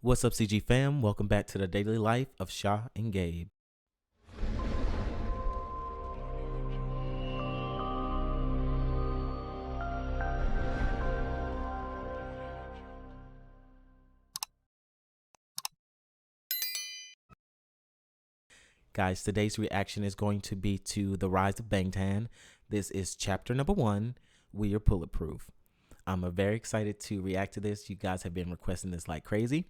What's up, CG fam? Welcome back to the daily life of Shaw and Gabe. Guys, today's reaction is going to be to The Rise of Bangtan. This is chapter number 1, We Are Bulletproof. I'm very excited to react to this. You guys have been requesting this like crazy.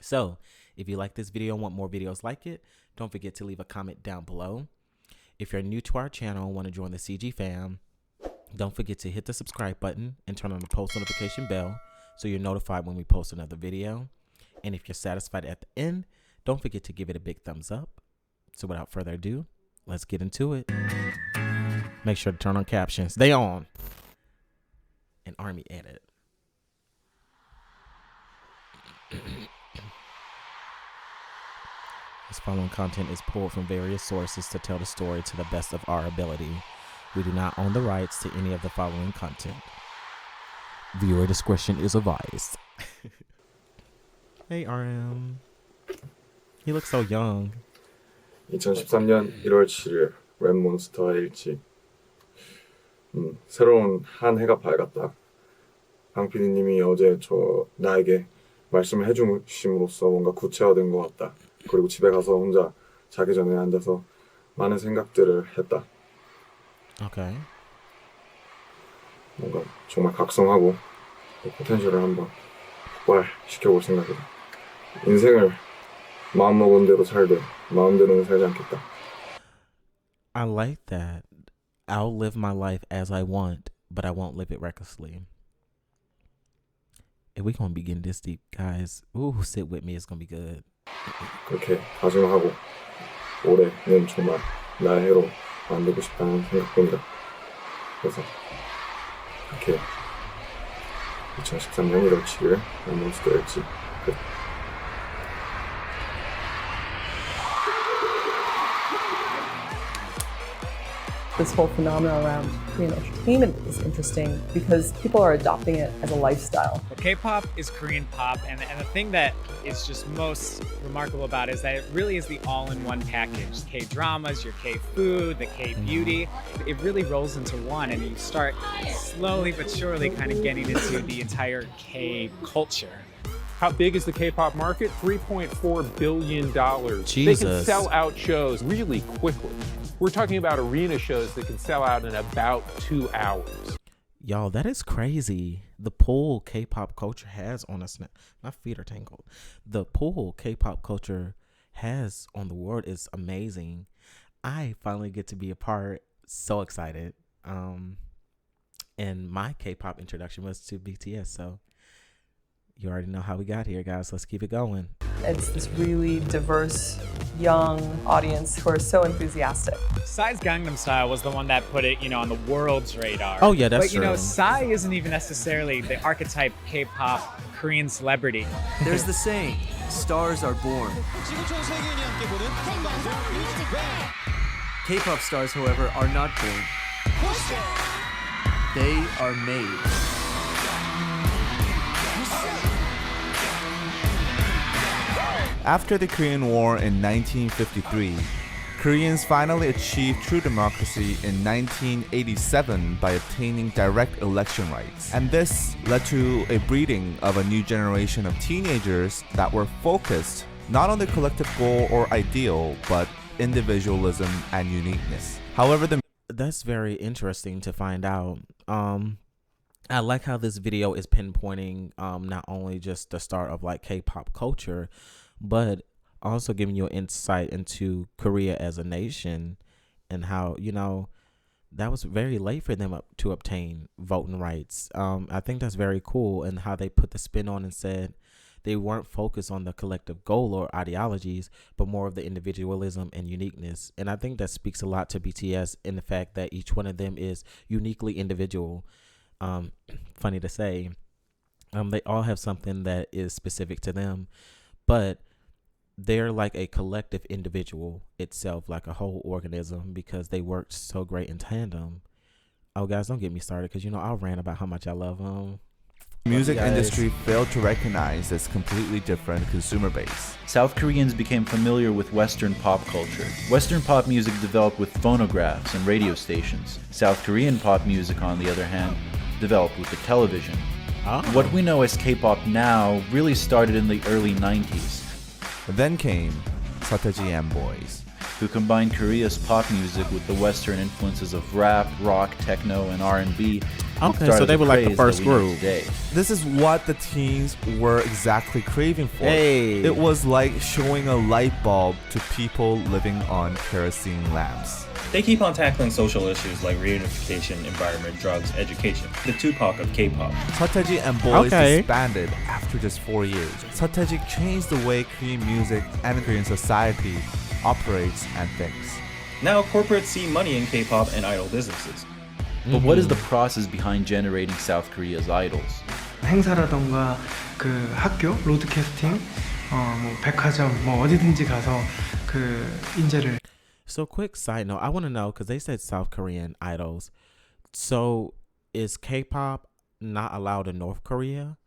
So if you like this video and want more videos like it, don't forget to leave a comment down below. If you're new to our channel and want to join the CG fam, don't forget to hit the subscribe button and turn on the post notification bell so you're notified when we post another video. And if you're satisfied at the end, don't forget to give it a big thumbs up. So without further ado, let's get into it. Make sure to turn on captions. They on. And Army edit. This following content is pulled from various sources to tell the story to the best of our ability. We do not own the rights to any of the following content. Viewer discretion is advised. Hey RM. He looks so young. 2013년 1월 7일 랩몬스터의 일지. 새로운 한 해가 밝았다. 방 PD님이 어제 나에게 말씀을 해주심으로써 뭔가 구체화된 것 같다. 그리고 집에 가서 혼자 자기 전에 앉아서 많은 생각들을 했다. Okay. 뭔가 정말 각성하고 포텐셜을 한번 폭발시켜볼 생각이다. 인생을 마음먹은 대로 살되 마음대로는 살지 않겠다. I like that. I'll live my life as I want, but I won't live it recklessly. And we're gonna be getting this deep, guys. Ooh, sit with me. It's gonna be good. 그렇게 다짐하고 올해는 정말 나의 해로 만들고 싶다는 생각뿐이다. 그래서 이렇게 2013년 1월 7일 랩몬스터의 일지 끝. This whole phenomenon around Korean entertainment is interesting because people are adopting it as a lifestyle. Well, K-pop is Korean pop, and the thing that is just most remarkable about it is that it really is the all-in-one package. K-dramas, your K-food, the K-beauty. It really rolls into one, and you start slowly but surely kind of getting into the entire K-culture. How big is the K-pop market? $3.4 billion. Jesus. They can sell out shows really quickly. We're talking about arena shows that can sell out in about 2 hours. Y'all, that is crazy. The pull K-pop culture has on us. My feet are tangled. The pull K-pop culture has on the world is amazing. I finally get to be a part. So excited. And my K-pop introduction was to BTS. So you already know how we got here, guys. Let's keep it going. It's this really diverse, young audience who are so enthusiastic. Psy's Gangnam Style was the one that put it, on the world's radar. Oh, yeah, that's true. But, true. Psy isn't even necessarily the archetype K-pop Korean celebrity. There's the saying, stars are born. K-pop stars, however, are not born. They are made. After the Korean War in 1953, Koreans finally achieved true democracy in 1987 by obtaining direct election rights. And this led to a breeding of a new generation of teenagers that were focused not on the collective goal or ideal, but individualism and uniqueness. However, that's very interesting to find out. I like how this video is pinpointing not only just the start of like K-pop culture, but also giving you an insight into Korea as a nation and how, that was very late for them to obtain voting rights. I think that's very cool, and how they put the spin on and said they weren't focused on the collective goal or ideologies, but more of the individualism and uniqueness. And I think that speaks a lot to BTS in the fact that each one of them is uniquely individual. Funny to say, they all have something that is specific to them, but they're like a collective individual itself, like a whole organism, because they worked so great in tandem. Oh, guys, don't get me started, because I'll rant about how much I love Music Guys. industry failed to recognize this completely different consumer base. South Koreans became familiar with Western pop culture. Western pop music developed with phonographs and radio stations. South Korean pop music, on the other hand, developed with the television. What we know as K-pop now really started in the early 90s. Then came Sataji and Boys. Who combined Korea's pop music with the Western influences of rap, rock, techno, and R&B. Okay, so they were like the first group. This is what the teens were exactly craving for. Hey. It was like showing a light bulb to people living on kerosene lamps. They keep on tackling social issues like reunification, environment, drugs, education. The Tupac of K-pop. Sataji and Boys Okay. disbanded after just 4 years. Sataji changed the way Korean music and Korean society operates and thinks. Now corporates see money in K-pop and idol businesses. But what is the process behind generating South Korea's idols? 행사라던가 그 학교, 로드캐스팅, 뭐 백화점, 뭐 어디든지 가서 그 인재를. So quick side note, I want to know, because they said South Korean idols. So is K-pop not allowed in North Korea?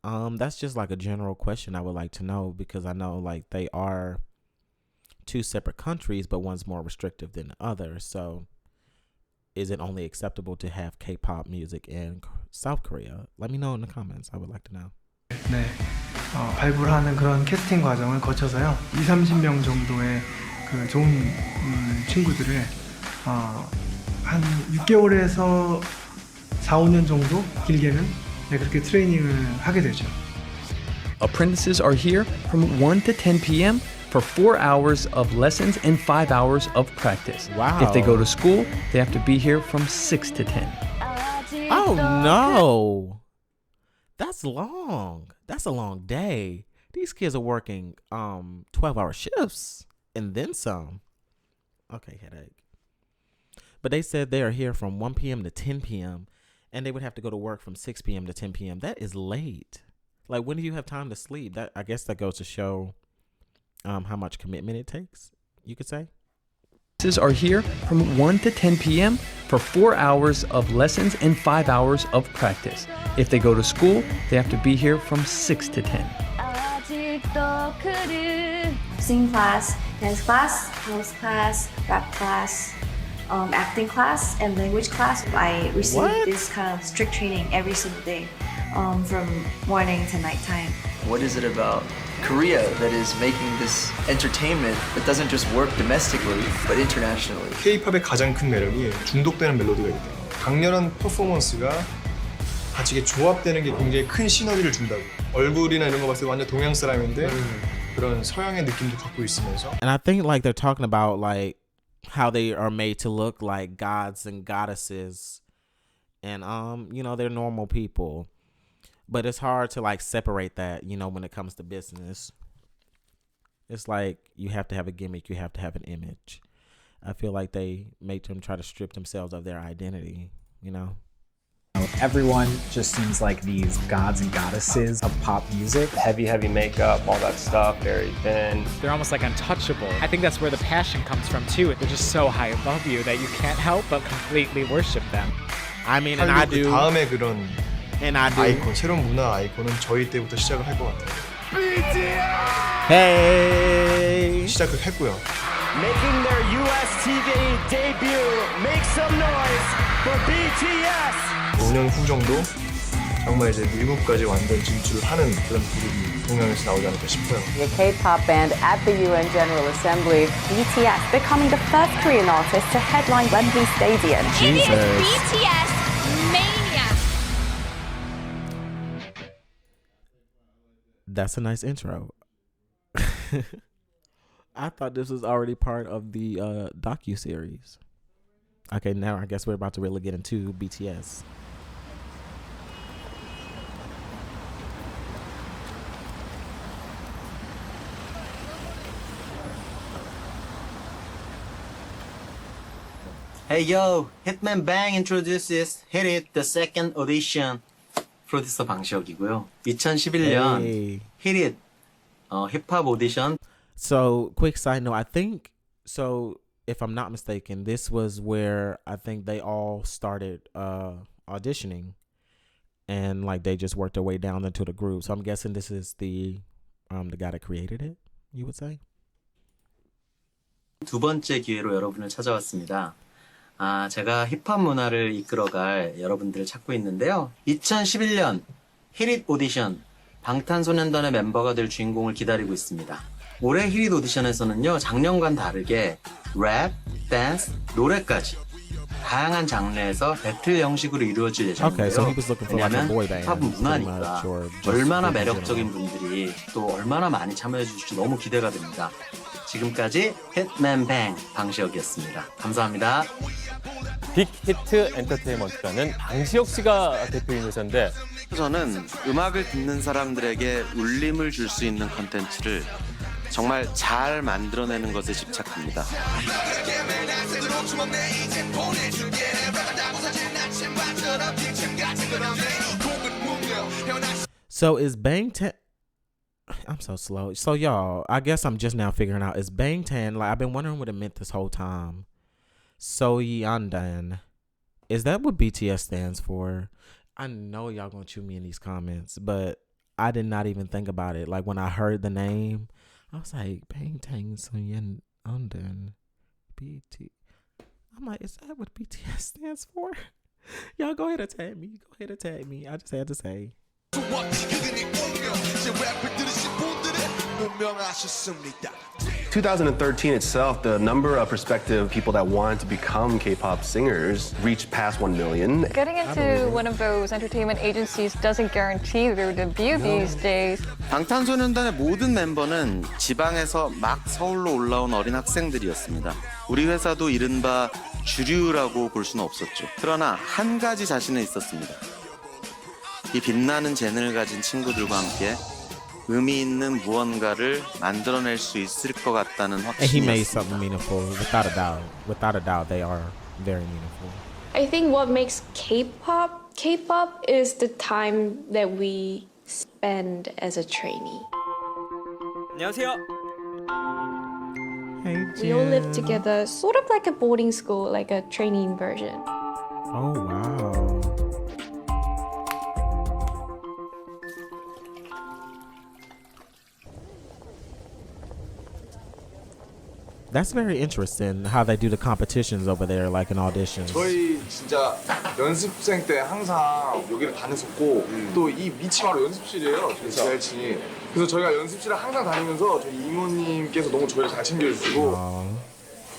That's just like a general question I would like to know, because I know like they are two separate countries, but one's more restrictive than the other. So is it only acceptable to have K-pop music in South Korea? Let me know in the comments. I would like to know. 네, 발굴하는 그런 캐스팅 과정을 거쳐서요. 20-30명 정도의 그 좋은 친구들을 한 6개월에서 4-5년 정도 길게는 네, 그렇게 트레이닝을 하게 되죠. Apprentices are here from 1 to 10 p.m. for 4 hours of lessons and 5 hours of practice. Wow. If they go to school, they have to be here from 6 to 10. Oh no, that's long. That's a long day. These kids are working 12-hour shifts and then some. Okay, headache. But they said they are here from 1 p.m. to 10 p.m. and they would have to go to work from 6 p.m. to 10 p.m. That is late. Like, when do you have time to sleep? That, I guess that goes to show how much commitment it takes, you could say. Apprentices are here from 1 to 10 p.m. for 4 hours of lessons and 5 hours of practice. If they go to school, they have to be here from 6 to 10. Singing class, dance class, house class, rap class, acting class, and language class. I receive this kind of strict training every single day, from morning to nighttime. What is it about Korea that is making this entertainment that doesn't just work domestically but internationally? K-팝의 가장 큰 매력이 중독되는 멜로디가 있대요. 강렬한 퍼포먼스가 같이 이게 조합되는 게 굉장히 큰 시너지를 준다고. 얼굴이나 이런 거 봤을 때 완전 동양 사람인데 그런 서양의 느낌도 갖고 있으면서. And I think like they're talking about like how they are made to look like gods and goddesses, and you know, they're normal people. But it's hard to like separate that, you know, when it comes to business. It's like you have to have a gimmick, you have to have an image. I feel like they make them try to strip themselves of their identity, you know? Everyone just seems like these gods and goddesses of pop music. Heavy makeup, all that stuff, very thin. They're almost like untouchable. I think that's where the passion comes from too. They're just so high above you that you can't help but completely worship them. I mean, and I do. 다음에 그런 And I do. 아이콘, 새로운 문화 아이콘은 저희 때부터 시작을 할 것 같아요. Hey! 시작을 했고요. Making their US TV debut, make some noise for BTS. 5년 후 정도 정말 이제 미국까지 완전 진출하는 그런 그룹이 동양에서 나오지 않을까 싶어요. The K-pop band at the UN General Assembly, BTS, becoming the first Korean artist to headline Wembley Stadium. It is BTS Mania. That's a nice intro. I thought this was already part of the docu-series. Okay, now I guess we're about to really get into BTS. Hey yo, Hitman Bang introduces Hit It, the second audition. 프로듀서 방시혁이고요. 2011년 Hey. Hit It 힙합 오디션. So, quick side note, I think, so if I'm not mistaken, this was where I think they all started auditioning. and like they just worked their way down into the group. So I'm guessing this is the guy that created it, you would say? 두 번째 기회로 여러분을 찾아왔습니다. 제가 힙합 문화를 이끌어갈 여러분들을 찾고 있는데요. 2011년 히릿 오디션 방탄소년단의 멤버가 될 주인공을 기다리고 있습니다. 올해 히릿 오디션에서는요, 작년과는 다르게 랩, 댄스, 노래까지 다양한 장르에서 배틀 형식으로 이루어질 예정인데요. 왜냐하면 힙합은 문화니까 얼마나 매력적인 분들이 또 얼마나 많이 참여해 주실지 너무 기대가 됩니다. 지금까지 hitman 방시혁이었습니다. 감사합니다. 빅히트 엔터테인먼트라는 방시혁 씨가 대표인 회사인데 저는 음악을 듣는 사람들에게 울림을 줄 수 있는 컨텐츠를 정말 잘 만들어내는 것에 집착합니다. So is Bangtan... I'm so slow. So y'all, I guess I'm just now figuring out, is Bangtan, like I've been wondering what it meant this whole time. Soyeondan. Is that what BTS stands for? I know y'all gonna chew me in these comments, but I did not even think about it. Like when I heard the name, I was like, Bangtan Soyeondan. BT. I'm like, is that what BTS stands for? Y'all go ahead and tag me. Go ahead and tag me. I just had to say. 2013 itself, the number of prospective people that wanted to become K-pop singers reached past 1 million. Getting into one of those entertainment agencies doesn't guarantee their debut these days. 방탄소년단의 모든 멤버는 지방에서 막 서울로 올라온 어린 학생들이었습니다. 우리 회사도 이른바 주류라고 볼 수는 없었죠. 그러나 한 가지 자신은 있었습니다. 이 빛나는 재능을 가진 친구들과 함께 의미 있는 무언가를 만들어낼 수 있을 것 같다는 And he made 확신이었습니다. something meaningful. Without a doubt. Without a doubt, they are very meaningful. I think what makes K-pop is the time that we spend as a trainee. 안녕하세요. Hey, We all live together, sort of like a boarding school, like a training version. Oh, wow. That's very interesting how they do the competitions over there, like in auditions. 저희 진짜 연습생 때 항상 여기를 다녔었고 또 이 밑이 바로 연습실이에요. 저희 지하층이. 그래서 저희가 연습실을 항상 다니면서 저희 이모님께서 너무 저희를 잘 챙겨주시고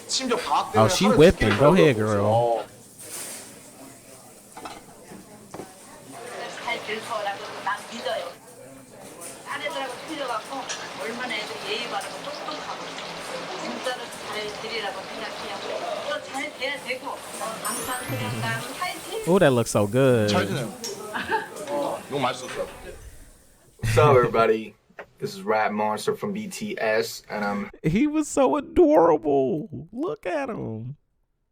심지어 방학 때는 Oh, she whipping. Go ahead, girl. 잘될 거라고 난 믿어요. 딴 애들하고 틀려갖고 얼마나 애들 예의 바르고 똑똑하고 진짜로 잘 되리라고 생각해요. 또 잘 돼야 되고 방탄소년단 파이팅! Oh, that looks so good. 잘 되네요. 너무 맛있었어요. What's up, everybody? This is Rap Monster from BTS, and I'm He was so adorable. Look at him.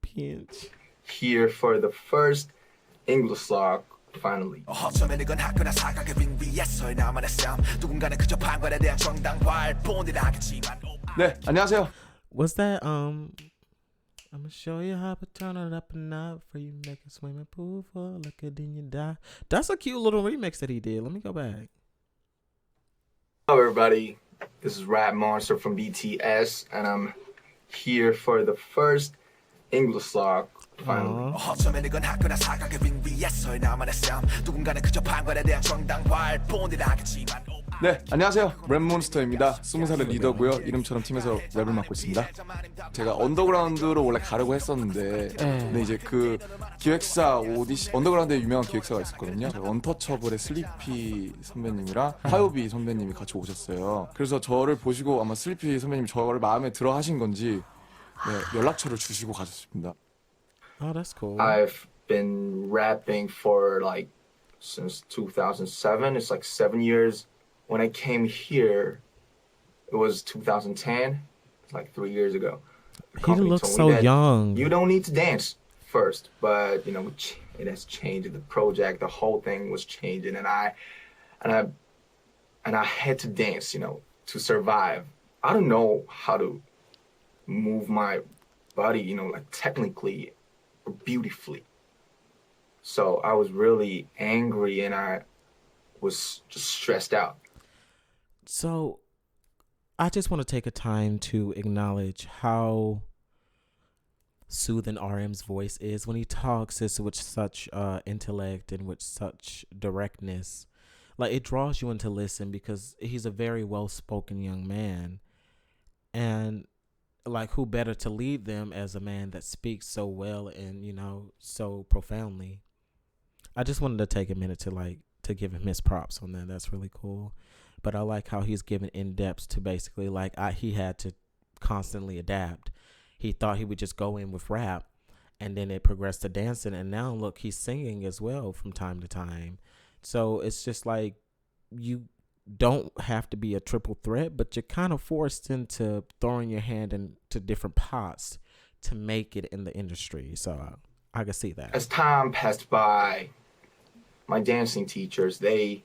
Pinch. here for the first English song. Finally. 네, 안녕하세요. Was that I'm gonna show you how to turn it up and up for you make a swimming pool full look it then you die. That's a cute little remix that he did. Let me go back. Hello, everybody. This is Rap Monster from BTS, and I'm here for the first English song. Finally. 네, 안녕하세요. 랩몬스터입니다. 20살의 리더고요. 이름처럼 팀에서 랩을 맡고 있습니다. 제가 언더그라운드로 원래 가려고 했었는데 근데 이제 그 기획사 오디션 언더그라운드에 유명한 기획사가 있었거든요. 언터처블의 슬리피 선배님이랑 화요비 선배님이 같이 오셨어요. 그래서 저를 보시고 아마 슬리피 선배님이 저를 마음에 들어 하신 건지 네, 연락처를 주시고 가셨습니다. Oh, that's cool. I've been rapping for like since 2007. It's like 7 years. When I came here, it was 2010. It's like 3 years ago. He looks so young. You don't need to dance first, but you know it has changed. The project, the whole thing was changing, and I had to dance, you know, to survive. I don't know how to move my body, you know, like technically or beautifully. So I was really angry and I was just stressed out. So I just want to take a time to acknowledge how soothing RM's voice is when he talks. Is with such intellect and with such directness. Like, it draws you in to listen because he's a very well-spoken young man, and like, who better to lead them as a man that speaks so well and, so profoundly. I just wanted to take a minute to give him his props on that. That's really cool. But I like how he's given in depth to basically he had to constantly adapt. He thought he would just go in with rap, and then it progressed to dancing, and now look, he's singing as well from time to time. So it's just like, you don't have to be a triple threat, but you're kind of forced into throwing your hand into different pots to make it in the industry. So I can see that. As time passed by, my dancing teachers, they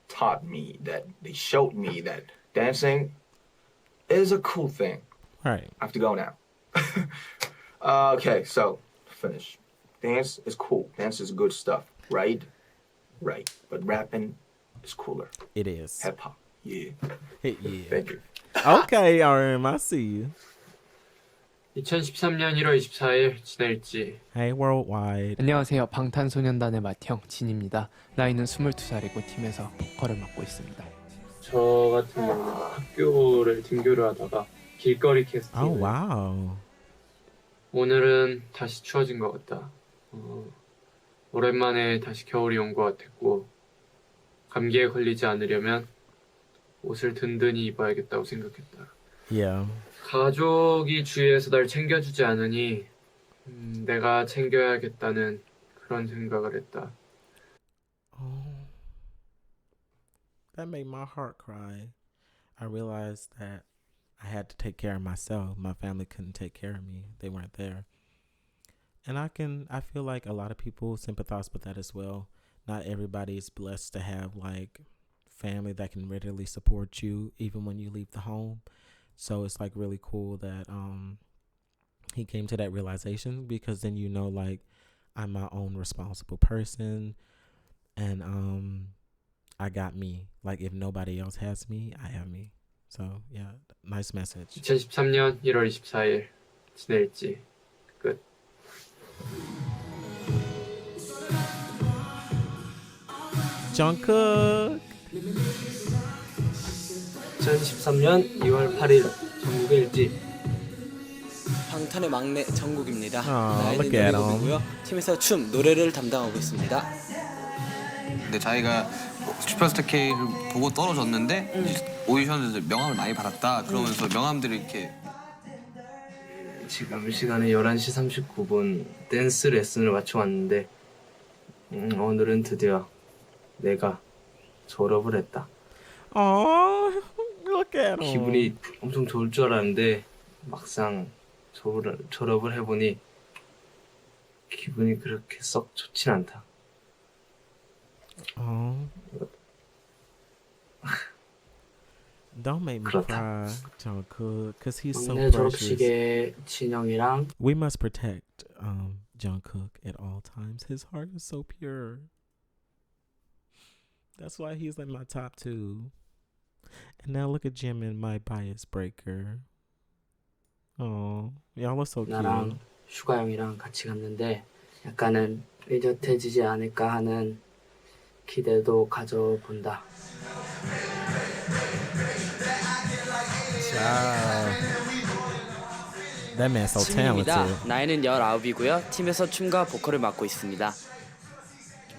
showed me that dancing is a cool thing. Right. I have to go now. Okay, so finish. Dance is cool. Dance is good stuff, right? Right. But rapping is cooler. It is. Hip hop. Yeah. Yeah. Thank you. Okay, RM, I see you. 2013년 1월 24일 지낼지. Hey, worldwide. 안녕하세요. 방탄소년단의 맏형 진입니다. 나이는 22살이고 팀에서 보컬을 맡고 있습니다. 저 같은 경우는 학교를 등교를 하다가 길거리 캐스팅을. Oh, wow. 오늘은 다시 추워진 것 같다. 오랜만에 다시 겨울이 온 것 같았고 감기에 걸리지 않으려면 옷을 든든히 입어야겠다고 생각했다. Yeah. 가족이 주위에서 날 챙겨주지 않으니 내가 챙겨야겠다는 그런 생각을 했다. Oh, that made my heart cry. I realized that I had to take care of myself. My family couldn't take care of me. They weren't there. And I feel like a lot of people sympathize with that as well. Not everybody is blessed to have family that can readily support you even when you leave the home. So it's really cool that he came to that realization, because then I'm my own responsible person, and I got me. If nobody else has me, I have me. So yeah, nice message. 2013년 1월 24일 지낼지. 끝. Jungkook. 2013년 2월 8일 전국의 일지. 방탄의 막내 정국입니다. look 나이는 at 17이고요. 팀에서 춤, 노래를 담당하고 있습니다. 근데 자기가 슈퍼스타 K를 보고 떨어졌는데 오디션에서 명함을 많이 받았다. 그러면서 명함들을 이렇게 지금 시간은 11시 39분 댄스 레슨을 마쳐 왔는데 오늘은 드디어 내가 졸업을 했다. Oh, look at him. 기분이 엄청 좋을 줄 알았는데 막상 졸업을 해보니 기분이 그렇게 썩 좋진 않다. Oh. Don't make me cry, Jungkook, because he's so 막내 precious. 졸업식에 진영이랑 We must protect Jungkook at all times. His heart is so pure. That's why he's my top 2. And now look at Jim and my bias breaker. Oh, y'all are so cute. 나랑 슈가 형이랑 같이 갔는데 약간은 의젓해지지 않을까 하는 기대도 가져본다. That man's so 신입니다. talented. 나이는 19이고요. 팀에서 춤과 보컬을 맡고 있습니다.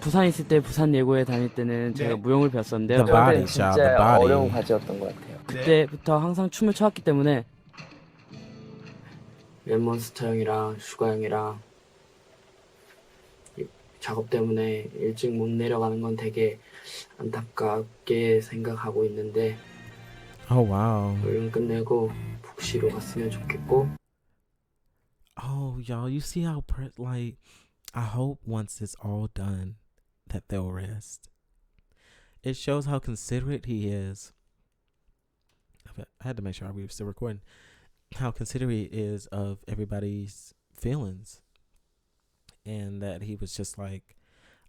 부산 있을 때 부산 예고에 다닐 때는 제가 무용을 배웠었는데요. The body, child, the 진짜 body. 어려운 과제였던 것 같아요. 그때부터 항상 춤을 춰왔기 때문에 랩몬스터 형이랑 슈가 형이랑 작업 때문에 일찍 못 내려가는 건 되게 안타깝게 생각하고 있는데 Oh, wow. 얼른 끝내고 푹 쉬러 갔으면 좋겠고. Oh, y'all, you see how I hope once it's all done that they'll rest. It shows how considerate he is. I had to make sure we were still recording. How considerate he is of everybody's feelings. and that he was just like,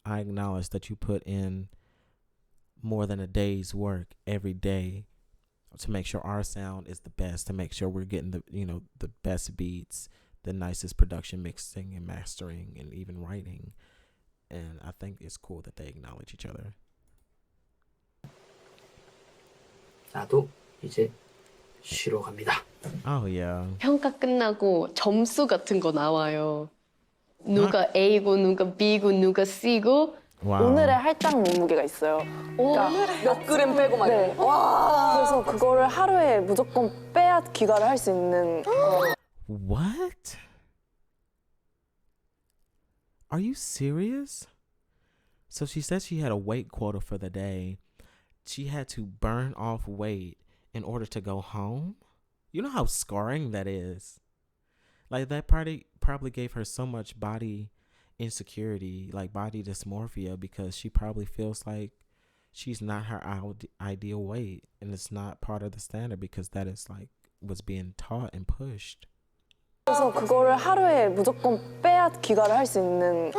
I acknowledge that you put in more than a day's work every day to make sure our sound is the best, to make sure we're getting the best beats, the nicest production, mixing and mastering, and even writing. And I think it's cool that they acknowledge each other. 나도 이제 쉬러 갑니다. Oh yeah. 평가 끝나고 점수 같은 거 나와요. 누가 A고 누가 B고 누가 C고. 와우. 오늘의 할당 몸무게가 있어요. 그러니까 몇 그램 빼고 막 네. 와. 그래서 그거를 하루에 무조건 빼야 귀가를 할 수 있는 거. What? Are you serious? So she said she had a weight quota for the day. She had to burn off weight in order to go home. You know how scarring that is. Like that probably gave her so much body insecurity, like body dysmorphia, because she probably feels like she's not her ideal weight, and it's not part of the standard because that is like was being taught and pushed. 그래서 그거를 하루에 무조건 빼야 귀가를 할 수 있는 거.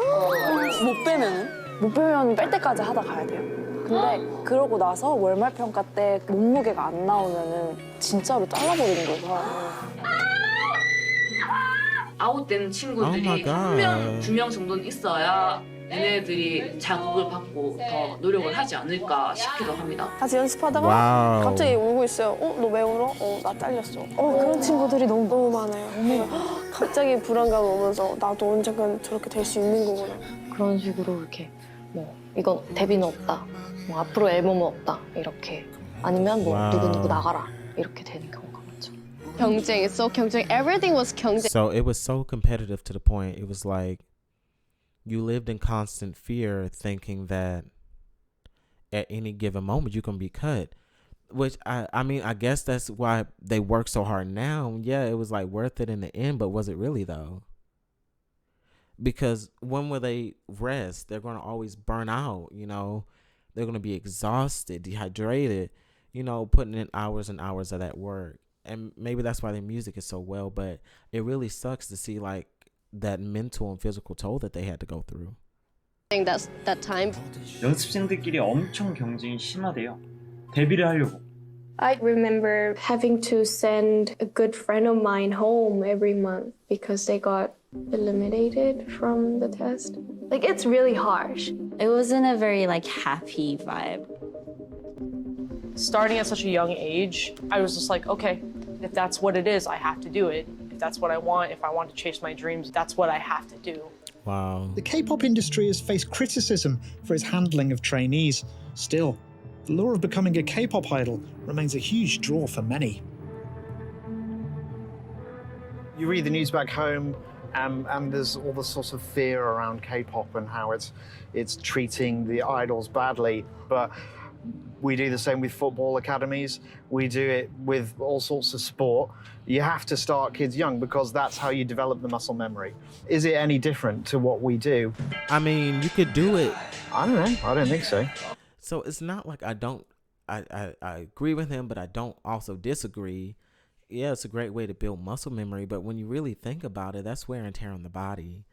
못 빼면 뺄 때까지 하다 가야 돼요. 근데 그러고 나서 월말 평가 때 몸무게가 안 나오면은 진짜로 잘라버리는 거예요, 사람을. 아웃된 친구들이 Oh my God. 한 명, 두 명 정도는 있어야 얘네들이 자극을 받고 더 노력을 하지 않을까 싶기도 합니다. 같이 연습하다가 와우. 갑자기 울고 있어요. 너 왜 울어? 나 잘렸어. 그런 친구들이 너무 많아요. 갑자기 불안감 오면서 나도 언젠간 저렇게 될 수 있는 거구나. 그런 식으로 이렇게 뭐 이건 데뷔는 없다. 뭐 앞으로 앨범은 없다. 이렇게 아니면 뭐 와우. 누구 나가라. 이렇게 되는 경우가 많죠. 경쟁, so 경쟁. Everything was 경쟁. So it was so competitive to the point it was like you lived in constant fear, thinking that at any given moment you can be cut. Which I mean, I guess that's why they work so hard now. Yeah, it was like worth it in the end, but was it really though? Because when will they rest? They're going to always burn out, you know. They're going to be exhausted, dehydrated, you know, putting in hours and hours of that work. And maybe that's why their music is so well, but it really sucks to see like that mental and physical toll that they had to go through. That's that time. 연습생들끼리 엄청 경쟁이 심하대요. 데뷔를 하려고. I remember having to send a good friend of mine home every month because they got eliminated from the test. Like, it's really harsh. It wasn't a very like happy vibe. Starting at such a young age, I was just like, okay, if that's what it is, I have to do it. If that's what I want, if I want to chase my dreams, that's what I have to do. Wow. The K-pop industry has faced criticism for its handling of trainees. Still, the lure of becoming a K-pop idol remains a huge draw for many. You read the news back home, and there's all the sorts of fear around K-pop and how it's treating the idols badly. But we do the same with football academies. We do it with all sorts of sport. You have to start kids young because that's how you develop the muscle memory. Is it any different to what we do? I mean, you could do it. I don't know. I don't think so. So it's not like I agree with him, but I don't also disagree. Yeah, it's a great way to build muscle memory, but when you really think about it, that's wear and tear on the body.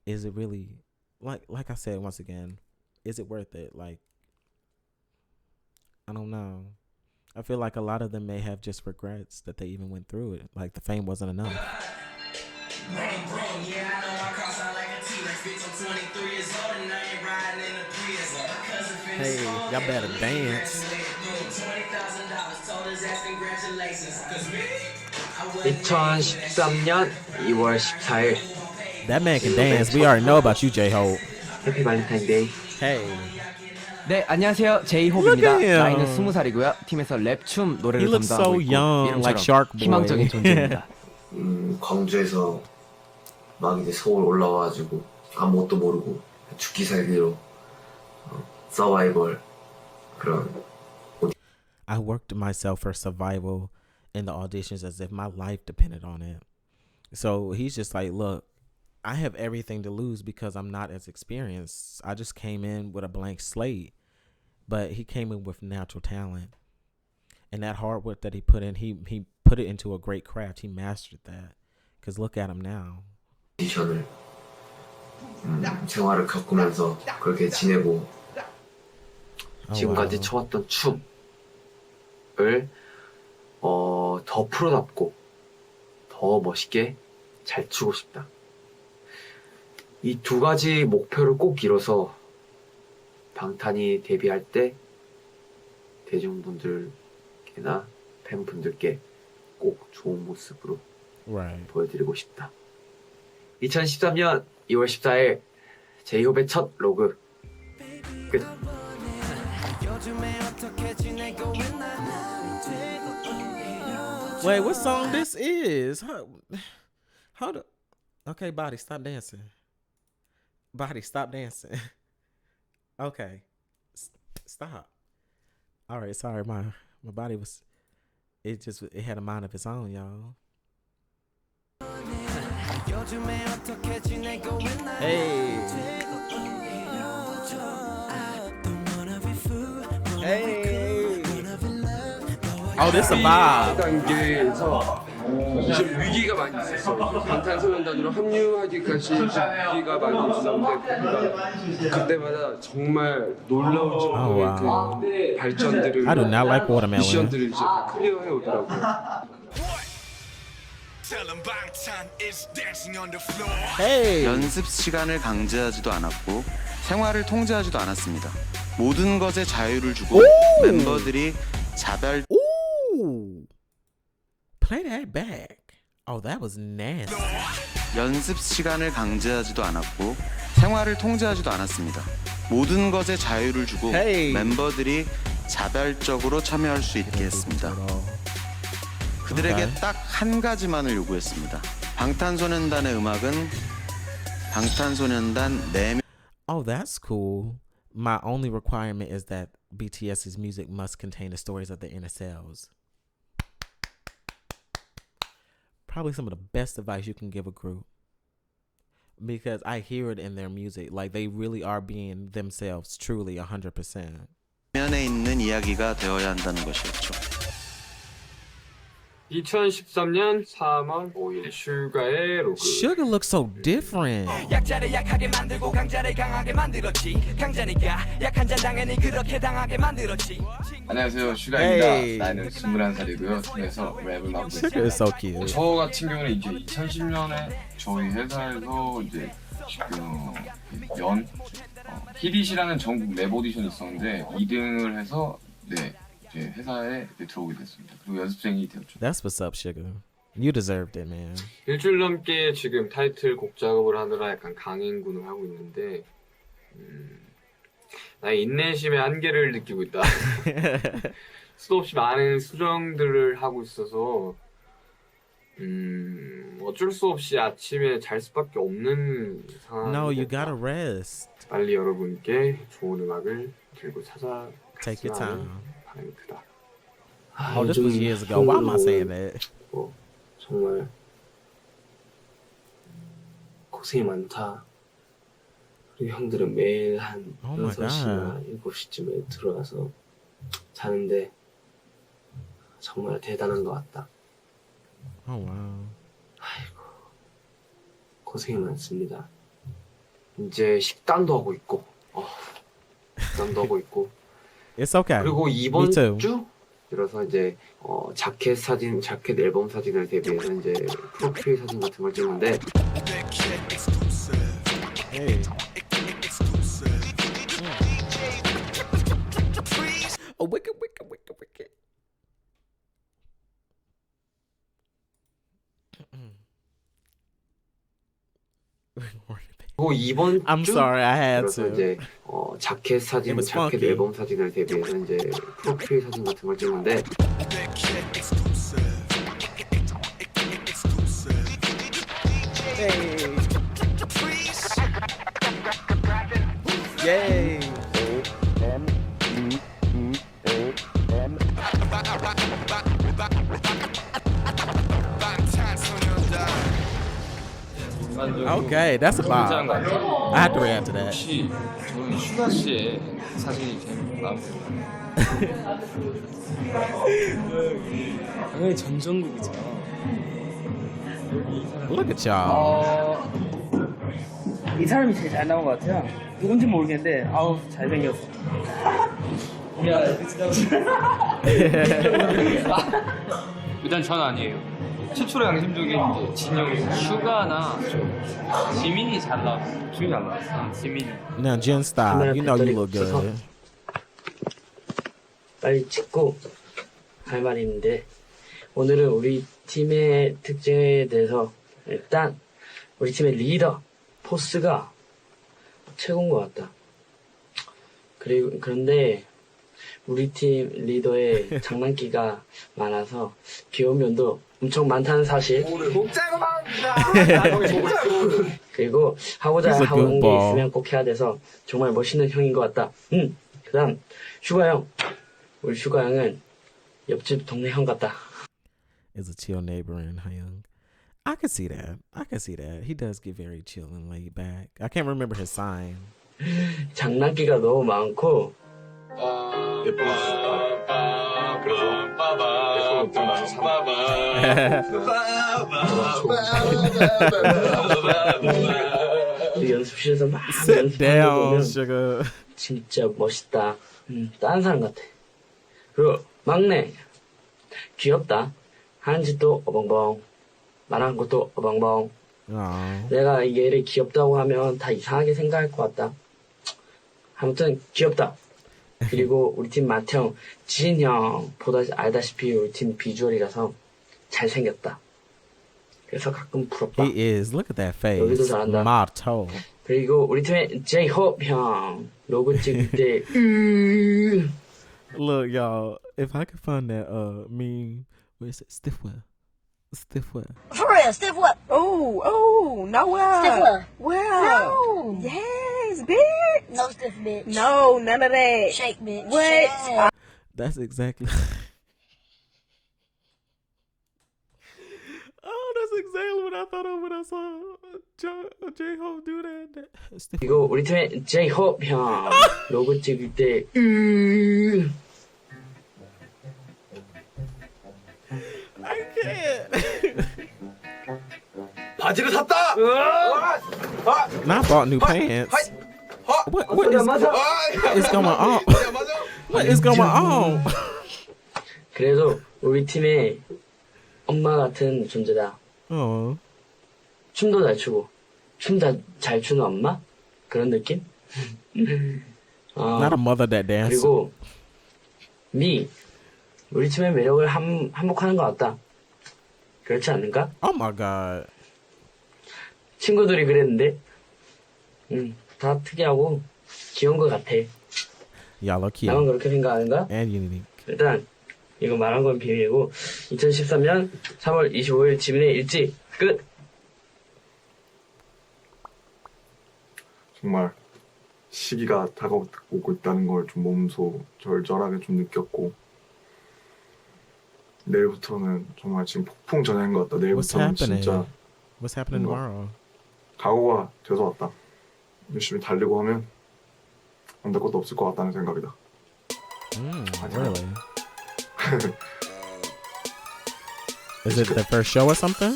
Is it really, like I said once again, is it worth it? Like, I don't know. I feel like a lot of them may have just regrets that they even went through it. Like the fame wasn't enough. Hey, y'all better dance. 2013년 2월 14일. That man can dance. We already know about you, J-Hope. Happy Valentine's Day. Hey. 네, 안녕하세요. Look 제이홉입니다. at him. 나이는 20살이고요. 팀에서 랩, 춤, 노래를 He looks 담당하고 so 있고 young, 이름처럼 like Shark Boy. 희망적인 존재입니다. 광주에서 막 이제 서울 올라와가지고 아무것도 모르고 죽기 살기로 서바이벌 그런. I worked myself for survival in the auditions as if my life depended on it. So he's just like, look, I have everything to lose because I'm not as experienced. I just came in with a blank slate, but he came in with natural talent. And that hard work that he put in, he put it into a great craft. He mastered that. Because look at him now. 오디션을 생활을 겪으면서 그렇게 지내고 지금까지 춰왔던 춤을 더 프로답고 더 멋있게 잘 추고 싶다. 이 두 가지 목표를 꼭 이뤄서 방탄이 데뷔할 때 대중분들께나 팬분들께 꼭 좋은 모습으로 보여드리고 싶다. 2013년 2월 14일 제이홉의 첫 로그 끝. Wait, what song this is? Hold up. Okay, body, stop dancing. Body, stop dancing. Okay, stop. All right, sorry, my body was. It had a mind of its own, y'all. Hey. Hey. Oh, this a vibe. 단계에서 좀 위기가 많이 있었어. 방탄소년단으로 합류하기까지 위기가 많이 있었는데 그때마다 정말 놀라울 정도의 그 발전들을 I do not like watermelon. 미션들을 이제 다 클리어해 오더라고요. Hey. 연습 시간을 강제하지도 않았고 생활을 통제하지도 않았습니다. 모든 것에 자유를 주고 멤버들이 자발. Play that back. Oh, that was nasty. 연습 시간을 강제하지도 않았고 생활을 통제하지도 않았습니다. 모든 것에 자유를 주고 멤버들이 자발적으로 참여할 수 있게 했습니다. 그들에게 딱 한 가지만을 요구했습니다. 방탄소년단의 음악은 방탄소년단 4명. Oh, that's cool. My only requirement is that BTS's music must contain the stories of the inner selves. Probably some of the best advice you can give a group. Because I hear it in their music. Like they really are being themselves truly 100%. 면에 있는 이야기가 되어야 한다는 것이었죠. 2013년 3월 5일 슈가의 로그. Sugar looks so different. 약자를 약하게 만들고 강자를 강하게 만들었지. 강자니까 약한 자 당연히 그렇게 당하게 만들었지. 안녕하세요, 슈가입니다. 나이는 21살이고요. 팀에서 랩을 맡고 Sugar is so cute. 저 같은 경우는 이제 2010년에 저희 회사에서 이제 지금 히릿이라는 전국 랩 오디션이 있었는데 2등을 해서 이제 회사에 들어오게 됐습니다. 그리고 연습생이 되었죠. That's what's up, Sugar. You deserved it, man. 일주일 넘게 지금 타이틀곡 작업을 하느라 약간 강행군을 하고 있는데 나의 인내심의 한계를 느끼고 있다. 수도 없이 많은 수정들을 하고 있어서 어쩔 수 없이 아침에 잘 수밖에 없는 상황인데 No, you gotta rest. 빨리 여러분께 좋은 음악을 들고 Take your time. 바람이 크다. Oh, this was years ago. Why am I saying that? 정말 고생이 많다. 우리 형들은 매일 한 6시나 7시쯤에 들어와서 자는데 정말 대단한 것 같다. Oh, wow. 아이고, 고생이 많습니다. 이제 식단도 하고 있고, 식단도 하고 있고. It's okay. 그리고 이번 주 들어서 이제 자켓 앨범 사진을 대비해서 이제 프로필 사진 같은 걸 찍는데. Hey. Oh, wicked. 그리고 이번 I'm 주 sorry, I had 들어서 to. 이제 자켓 앨범 사진을 대비해서 이제 프로필 사진 같은 걸 찍는데. Yay. Okay, that's a vibe. I have to react to that. 혹시 저는 슈가 씨의 사진이 제일 마음에 들어요. 당연히 전정국이죠. Look at y'all. 이 사람이 제일 잘 나온 것 같아요. 누군지 모르겠는데 아우 잘생겼어. 야 진짜. 일단 전 아니에요. 최초로 양심적인 게 진영이 슈가나 지민이 잘 나왔어. 지민이 안 나왔어. 지민이. Now, Jen, stop. You know you look good. 빨리 찍고 할 말이 있는데 오늘은 우리 팀의 특징에 대해서 일단 우리 팀의 리더 포스가 최고인 것 같다. 그런데 우리 팀 리더의 장난기가 많아서 비오면도 엄청 많다는 사실. 그리고 하고자 하는 게 있으면 꼭 해야 돼서 정말 멋있는 형인 것 같다. 그다음 슈가 형. 우리 슈가 형은 옆집 동네 형 같다. Is a chill neighbor in Hyung. I can see that. I can see that. He does get very chill and laid back. I can't remember his sign. 장난기가 너무 많고 연습실에서 막 연습하는 거 보면 진짜 멋있다. 다른 사람 같아. 그리고 막내 귀엽다. 하는 짓도 어벙벙 말하는 것도 어벙벙. 내가 얘를 귀엽다고 하면 다 이상하게 생각할 것 같다. 아무튼 귀엽다. 그리고 우리 팀 맏형 지인 형보다 알다시피 우리 팀 비주얼이라서 잘생겼다. 그래서 가끔 부럽다. He is. Look at that face. 여기도 잘한다. Motto. 그리고 우리 팀의 J-Hope 형 로고 찍을 때 Look, y'all. If I could find that meme, where is it? Stiff wear. Stiff wear. For real, stiff what? Oh, no way. Stiff what? Well, No. yes, bitch. No stiff bitch. No, none of that. Shake bitch. What? Yeah. That's exactly. Oh, that's exactly what I thought of when I saw J-Hope do that. 그리고 우리 팀의 J-Hope 형 로고 찍을 때 I can't. 바지를 샀다. Now I bought new pants. What is going on? What is going on? 그래도 우리 팀의 엄마 같은 존재다. 춤도 잘 추고 춤 잘 추는 엄마? 그런 느낌? Not a mother that dances. 그리고 우리 팀의 매력을 한몫하는 것 같다. 그렇지 않는가? Oh my god. 친구들이 그랬는데 다 특이하고 귀여운 것 같아. Y'all are cute. 나만 그렇게 생각하는가? And unique. 일단 이거 말한 건 비밀이고 2013년 3월 25일 지민의 일지 끝. 정말 시기가 다가오고 있다는 걸 좀 몸소 절절하게 좀 느꼈고 내일부터는 정말 지금 폭풍 전야인 것 같다. 내일부터는 진짜 What's happening tomorrow? 각오가 돼서 왔다. 열심히 달리고 하면 안 될 것도 없을 것 같다는 생각이다. Really? Is it the first show or something?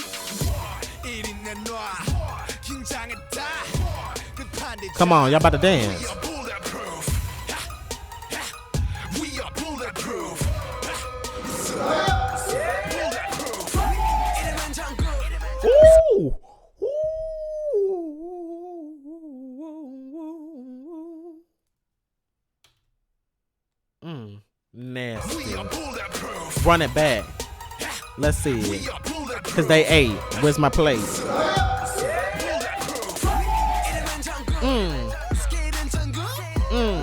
Come on, y'all about to dance. Ooh! Nasty. Run it back. Let's see it. Cause they ate. Where's my plate?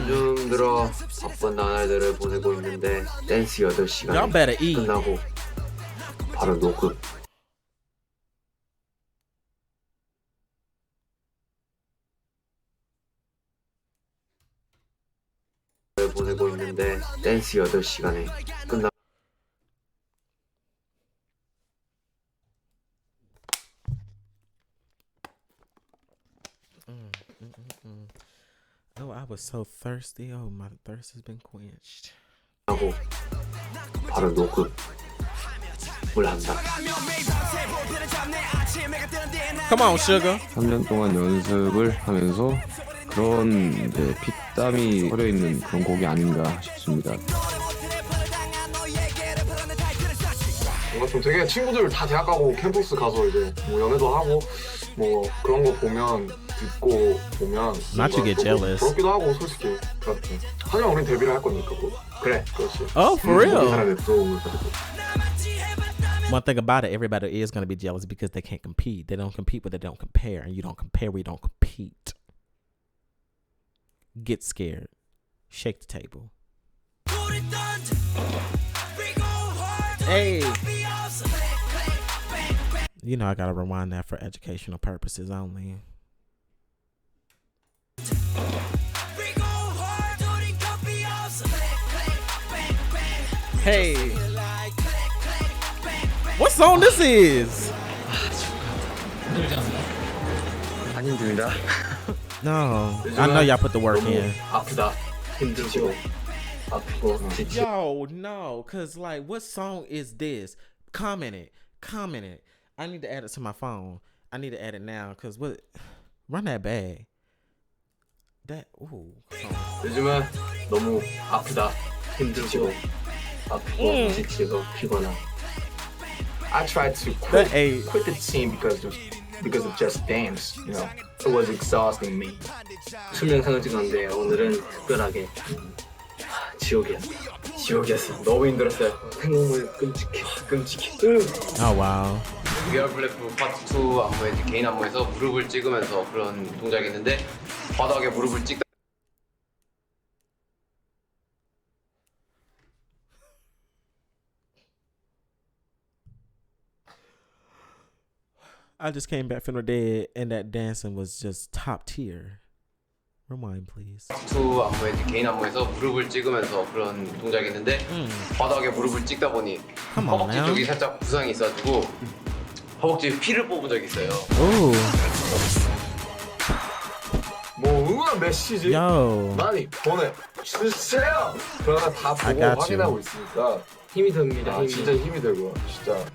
요즘 들어 바쁜 나날들을 보내고 있는데 댄스 8시간이 끝나고 바로 녹음. 보내고 있는데 댄스 8시간에 끝나. Oh, I was so thirsty. Oh, my thirst has been quenched. 하고 바로 녹음을 한다. Come on, sugar. 3년 동안 연습을 하면서 그런 이제 피땀이 흐려 있는 그런 곡이 아닌가 싶습니다. 뭔가 좀 되게 친구들 다 대학 가고 캠퍼스 가서 이제 뭐 연애도 하고 뭐 그런 거 보면 듣고 보면 Not to get jealous. 부럽기도 하고 솔직히 그렇지. 하지만 우린 데뷔를 할 거니까 뭐. 그래, 그렇지. Oh, for real? 사람의 부러움을 가지고. One thing about it, everybody is going to be jealous because they can't compete. They don't compete, but they don't compare. And you don't compare, we don't compete. Get scared. Shake the table. Hey. You know I got to rewind that for educational purposes only. Hey. What song this is? 안 힘들다. No, I know y'all put the work in. 아프다. 힘들고 아프고 지치. Yo, no, cause like, what song is this? Comment it. I need to add it to my phone. I need to add it now, cause what? Run that back. That ooh. 요즘은 너무 아프다. 힘들고 아프고 지치고 피곤하. I tried to quit the team because of Just Dance. You know, it was exhausting me. 수명 상을 찍었는데 오늘은 특별하게 지옥이었어. 너무 힘들었어요. 생각만 끔찍해. Oh wow. 리얼 플래프 파트 2 안무에 개인 안무에서 무릎을 찍으면서 그런 동작이 있는데 바닥에 무릎을 찍다. I just came back from the dead and that dancing was just top tier. Rewind, please. 파트 2 안무에 개인 안무에서 무릎을 찍으면서 그런 동작이 있는데 바닥에 무릎을 찍다 보니 허벅지 쪽이 살짝 부상이 있어가지고 허벅지에 피를 뽑은 적이 있어요. 오. 뭐 응원 메시지 Yo. 많이 보내주세요. 그러나 다 보고 확인하고 있으니까 힘이 듭니다. 진짜 힘이 들고 진짜.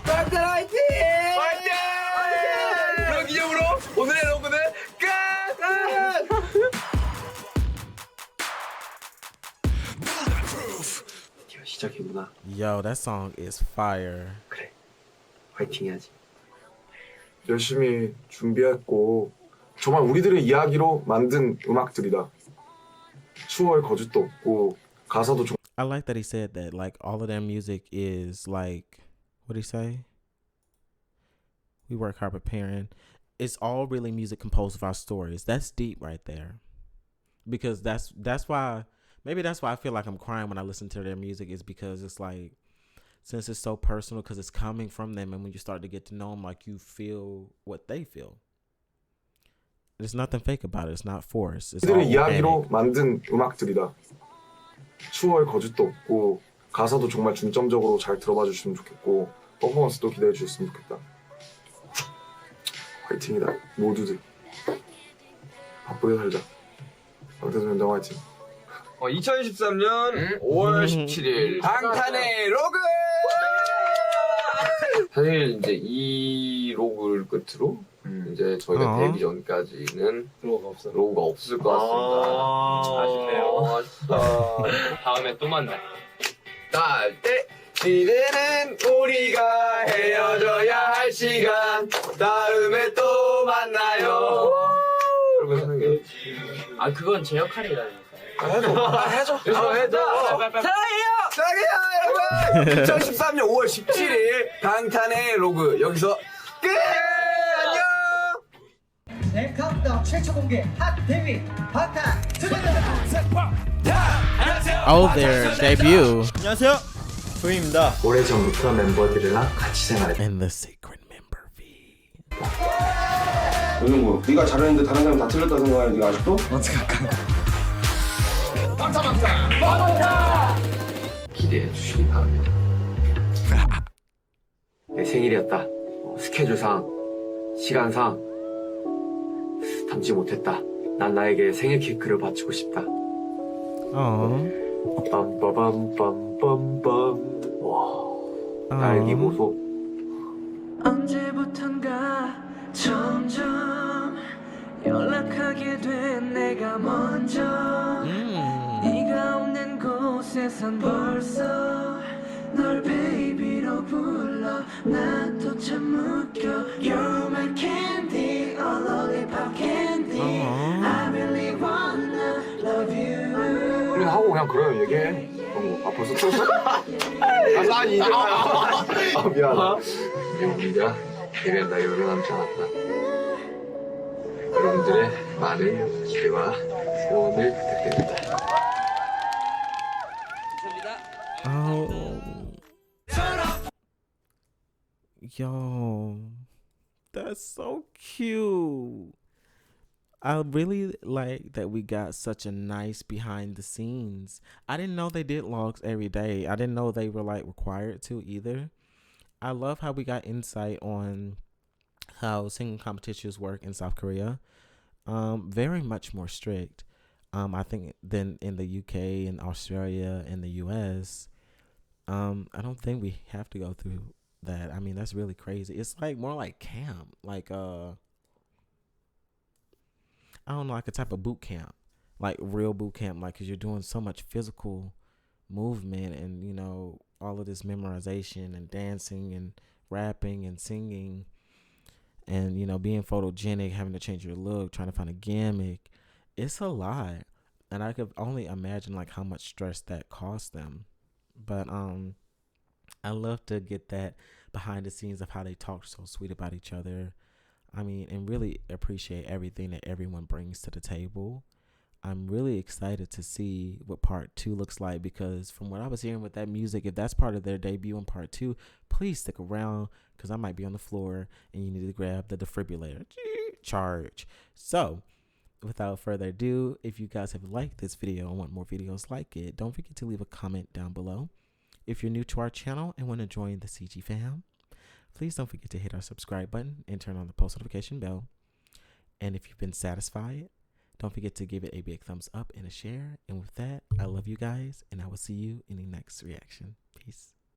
방탄 화이팅! 그런 기념으로 오늘의 로그는 끝! 시작이구나. Yo, that song is fire. 그래, 화이팅 해야지. 열심히 준비했고 정말 우리들의 이야기로 만든 음악들이다. 추월 거짓도 없고 가사도 좀. I like that he said that. Like all of their music is like, what did he say? We work hard preparing. It's all really music composed of our stories. That's deep right there. Because that's why maybe that's why I feel like I'm crying when I listen to their music, is because it's like, since it's so personal, because it's coming from them, and when you start to get to know them, like you feel what they feel. There's nothing fake about it. It's not forced. It's all 우리들의 이야기로 organic. 만든 음악들이다. 추월 거짓도 없고 가사도 정말 중점적으로 잘 들어봐 주시면 좋겠고 퍼포먼스도 기대해 주셨으면 좋겠다. 화이팅이다. 모두들 바쁘게 살자. 방탄소년단 화이팅. 2013년 5월 17일 방탄의 로그! 사실 이제 이 로그를 끝으로 이제 저희가 데뷔 전까지는 로고가 없을 것 같습니다. 아쉽네요. 아쉽다. 다음에 또 만나. 딸때 이제는 우리가 헤어져야 할 시간. 다음에 또 만나요. 여러분 생각해. 아 그건 제 역할이라니까. 해줘. 사랑해요 여러분. 2013년 5월 17일 방탄의 로그 여기서 끝. 안녕. 네, 카운트다운 최초 공개 핫 데뷔 방탄 Oh, their debut. 안녕하세요. 조이입니다. 오래전부터 멤버들이랑 같이 생활했다. And the secret member V. 너는 뭐 네가 잘했는데 다른 사람 다 틀렸다 생각해. 네가 아직도? 어떻게 할까? 기대해 주시기 바랍니다. 내 생일이었다. 스케줄상, 시간상 담지 못했다. 난 나에게 생일 케이크를 바치고 싶다. 빰빠밤빰빰빰. 와. 딸기 보소. 언제부턴가 점점 연락하게 된 내가 먼저 네가 없는 곳에선 벌써 널 베이비로 불러 나도 참 웃겨 You're my candy, a lollipop candy I really wanna love you 우린 하고 그냥 그래요 얘기해. 벌써 틀었어? 난 이제 미안하다. 영웅이가 데뷔한다 열을 남지 않았다. 여러분들의 많은 기대와 응원을 부탁드립니다. Yo, that's so cute. I really like that we got such a nice behind the scenes. I didn't know they did logs every day. I didn't know they were like required to either. I love how we got insight on how singing competitions work in South Korea. Very much more strict, I think, than in the UK and Australia and the US. I don't think we have to go through that. I mean, that's really crazy. It's like more like camp, like I don't know, like a type of boot camp, like real boot camp, like because you're doing so much physical movement and, you know, all of this memorization and dancing and rapping and singing and, you know, being photogenic, having to change your look, trying to find a gimmick. It's a lot. And I could only imagine like how much stress that cost them. But I love to get that behind the scenes of how they talk so sweet about each other. I mean, and really appreciate everything that everyone brings to the table. I'm really excited to see what part 2 looks like, because from what I was hearing with that music, if that's part of their debut in part 2, please stick around, because I might be on the floor and you need to grab the defibrillator. Charge. So, without further ado, if you guys have liked this video and want more videos like it, don't forget to leave a comment down below. If you're new to our channel and want to join the CG fam, please don't forget to hit our subscribe button and turn on the post notification bell. And if you've been satisfied, don't forget to give it a big thumbs up and a share. And with that, I love you guys, and I will see you in the next reaction. Peace.